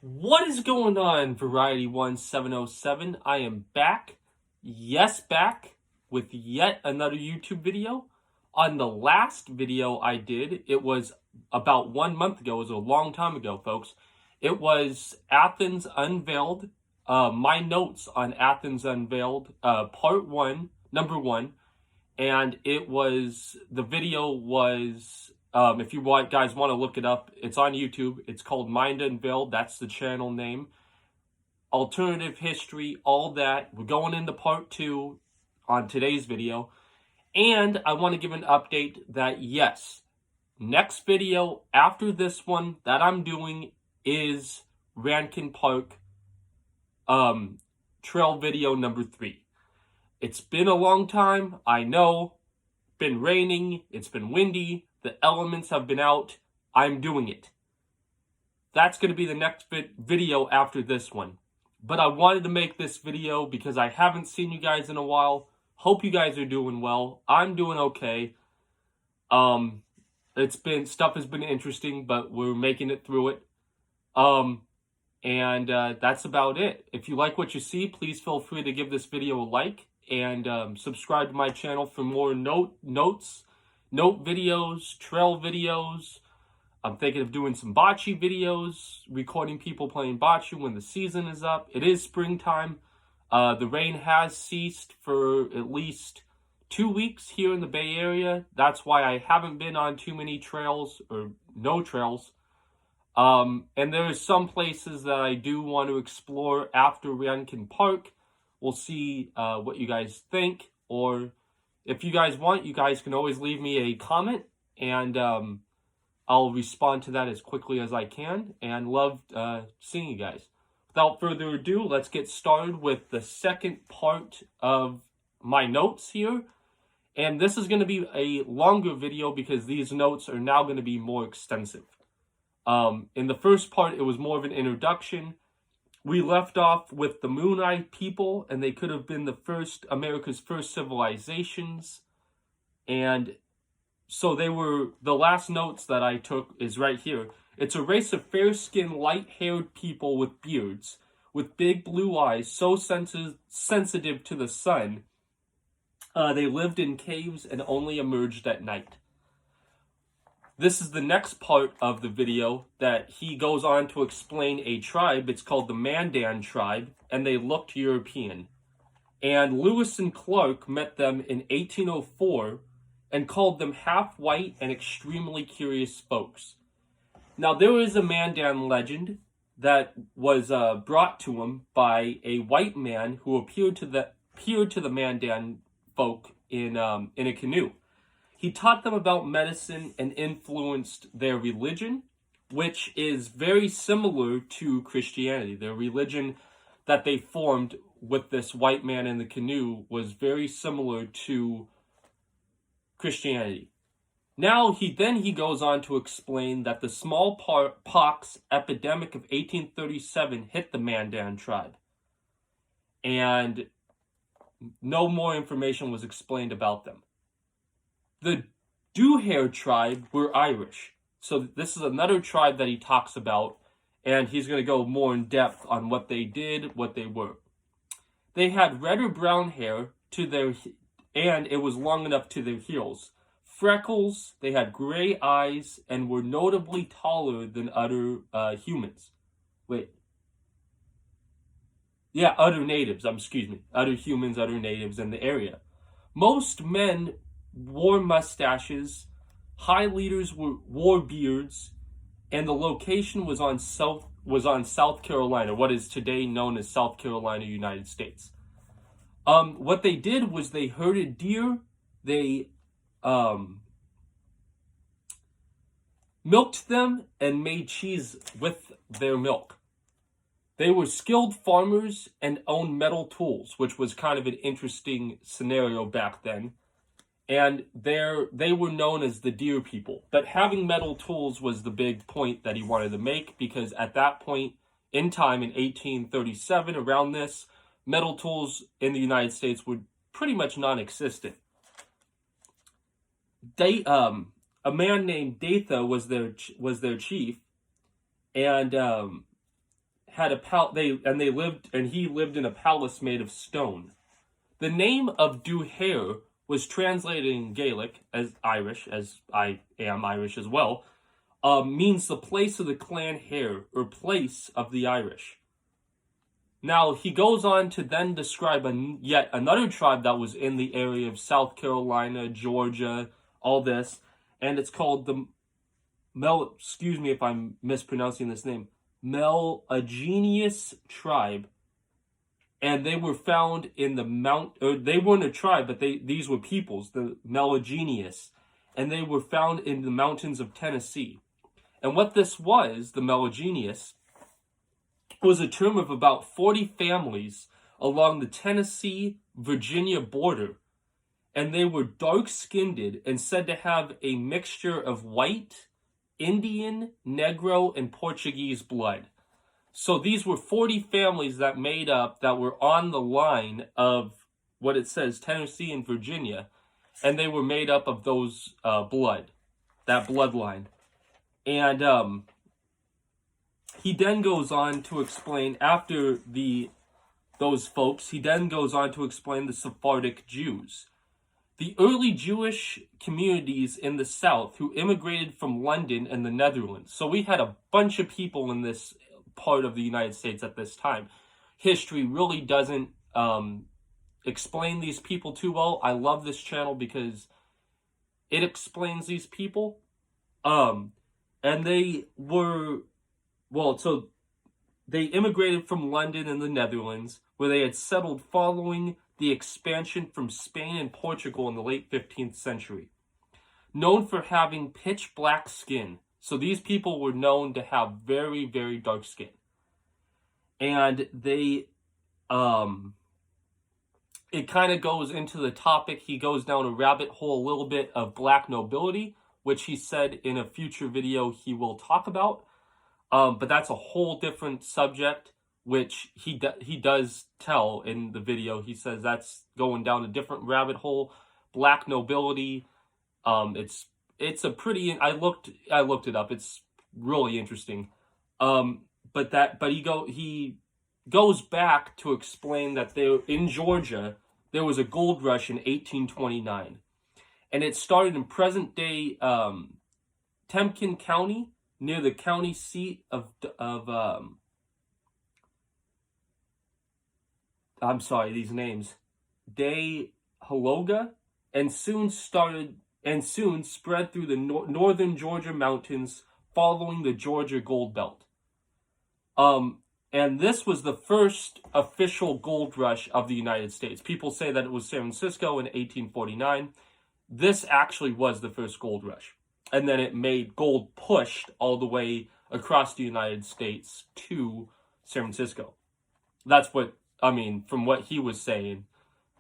What is going on, Variety 1707? I am back, yes, back with yet another YouTube video. On the last video I did, it was about 1 month ago. It was a long time ago, folks. It was Athens Unveiled, my notes on Athens Unveiled, part one, number one. And the video was, if you guys want to look it up, it's on YouTube. It's called Mind Unveiled. That's the channel name. Alternative history, all that. We're going into part two on today's video. And I want to give an update that, yes, next video after this one that I'm doing is Rankin Park trail video number 3. It's been a long time, I know. Been raining, it's been windy, the elements have been out. I'm doing it. That's going to be the next video after this one. But I wanted to make this video because I haven't seen you guys in a while. Hope you guys are doing well. I'm doing okay. Stuff has been interesting, but we're making it through it. That's about it. If you like what you see, please feel free to give this video a like. And subscribe to my channel for more note videos, trail videos. I'm thinking of doing some bocce videos, recording people playing bocce when the season is up. It is springtime. The rain has ceased for at least 2 weeks here in the Bay Area. That's why I haven't been on too many trails, or no trails. And there are some places that I do want to explore after Rankin Park. We'll see what you guys think, or if you guys want, you guys can always leave me a comment, and I'll respond to that as quickly as I can, and love seeing you guys. Without further ado, let's get started with the second part of my notes here, and this is going to be a longer video because these notes are now going to be more extensive. In the first part, it was more of an introduction. We left off with the Moon-eyed people, and they could have been America's first civilizations. And so the last notes that I took is right here. It's a race of fair-skinned, light-haired people with beards, with big blue eyes, so sensitive to the sun. They lived in caves and only emerged at night. This is the next part of the video that he goes on to explain a tribe. It's called the Mandan tribe, and they looked European. And Lewis and Clark met them in 1804 and called them half-white and extremely curious folks. Now, there is a Mandan legend that was brought to him by a white man who appeared to the Mandan folk in a canoe. He taught them about medicine and influenced their religion, which is very similar to Christianity. Their religion that they formed with this white man in the canoe was very similar to Christianity. Now, he goes on to explain that the smallpox epidemic of 1837 hit the Mandan tribe. And no more information was explained about them. The Dewhair tribe were Irish. So this is another tribe that he talks about, and he's going to go more in depth on what they did, what they were. They had red or brown hair and it was long enough to their heels. Freckles, they had gray eyes, and were notably taller than other humans. Other natives, Other humans, other natives in the area. Most men wore mustaches, high leaders wore beards, and the location was on South Carolina, what is today known as South Carolina, United States. What they did was they herded deer, they milked them, and made cheese with their milk. They were skilled farmers and owned metal tools, which was kind of an interesting scenario back then. And they were known as the deer people. But having metal tools was the big point that he wanted to make, because at that point in time, in 1837, around this, metal tools in the United States were pretty much non-existent. A man named Datha was their chief, and had he lived in a palace made of stone. The name of Duhair was translated in Gaelic as Irish, as I am Irish as well, means the place of the clan Hair, or place of the Irish. Now, he goes on to then describe yet another tribe that was in the area of South Carolina, Georgia, all this, and it's called the excuse me if I'm mispronouncing this name, Melagenius tribe. And they were found in the they weren't a tribe, but these were peoples, the Melagenius, and they were found in the mountains of Tennessee. And what this was, the Melagenius, was a term of about 40 families along the Tennessee-Virginia border. And they were dark-skinned and said to have a mixture of white, Indian, Negro, and Portuguese blood. So these were 40 families that were on the line of what it says, Tennessee and Virginia. And they were made up of those that bloodline. And he then goes on to explain, after those folks, he then goes on to explain the Sephardic Jews. The early Jewish communities in the South who immigrated from London and the Netherlands. So we had a bunch of people in this part of the United States at this time. History really doesn't explain these people too well. I love this channel because it explains these people. And they were, so they immigrated from London and the Netherlands, where they had settled following the expansion from Spain and Portugal in the late 15th century. Known for having pitch black skin. So these people were known to have very, very dark skin. And they, it kind of goes into the topic. He goes down a rabbit hole a little bit of black nobility, which he said in a future video he will talk about. But that's a whole different subject, which he does tell in the video. He says that's going down a different rabbit hole. Black nobility. It's a pretty. I looked it up. It's really interesting. But he goes back to explain that in Georgia there was a gold rush in 1829, and it started in present day Temkin County, near the county seat of I'm sorry, these names, Daytona, and soon spread through the northern Georgia mountains following the Georgia Gold Belt. And this was the first official gold rush of the United States. People say that it was San Francisco in 1849. This actually was the first gold rush. And then it made gold pushed all the way across the United States to San Francisco. That's what, from what he was saying.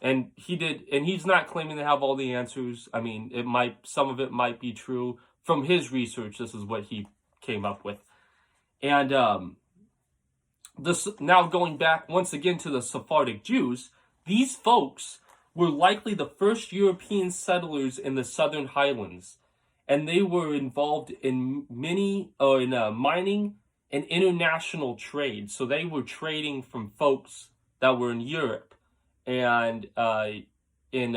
And he's not claiming to have all the answers. Some of it might be true. From his research, this is what he came up with. And now going back once again to the Sephardic Jews, these folks were likely the first European settlers in the Southern Highlands. And they were involved in mining and international trade. So they were trading from folks that were in Europe and in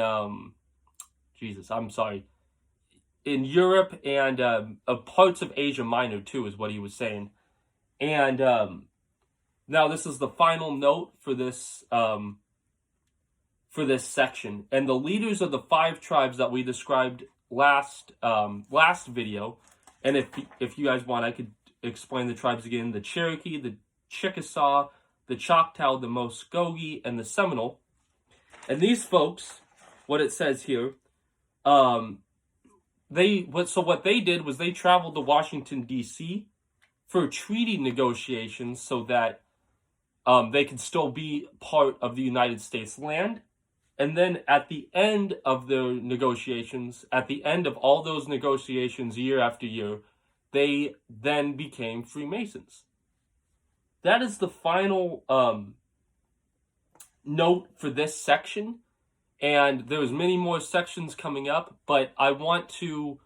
Europe and parts of Asia Minor too, is what he was saying. And now this is the final note for this section. And the leaders of the 5 tribes that we described last video, and if you guys want, I could explain the tribes again: the Cherokee, the Chickasaw, the Choctaw, the Muskogee, and the Seminole. And these folks, what it says here, what they did was they traveled to Washington D.C. for treaty negotiations, so that they could still be part of the United States land. And then at the end of their negotiations, at the end of all those negotiations year after year, they then became Freemasons. That is the final note for this section. And there's many more sections coming up, but I want to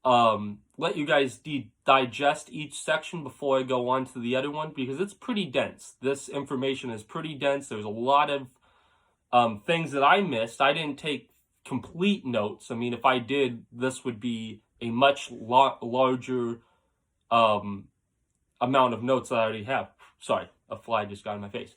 let you guys digest each section before I go on to the other one, because it's pretty dense. This information is pretty dense. There's a lot of things that I missed. I didn't take complete notes. I mean, if I did, this would be a much larger amount of notes that I already have. Sorry, a fly just got in my face.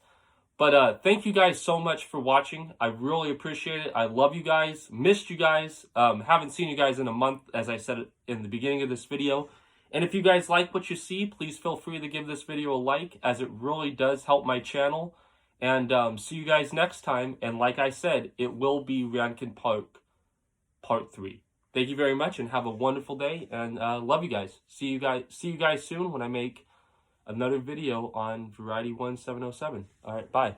But thank you guys so much for watching. I really appreciate it. I love you guys. Missed you guys. Haven't seen you guys in a month, as I said in the beginning of this video. And if you guys like what you see, please feel free to give this video a like, as it really does help my channel. And see you guys next time. And like I said, it will be Rankin Park Part 3. Thank you very much, and have a wonderful day. And love you guys. See you guys soon when I make another video on Variety 1707. All right, bye.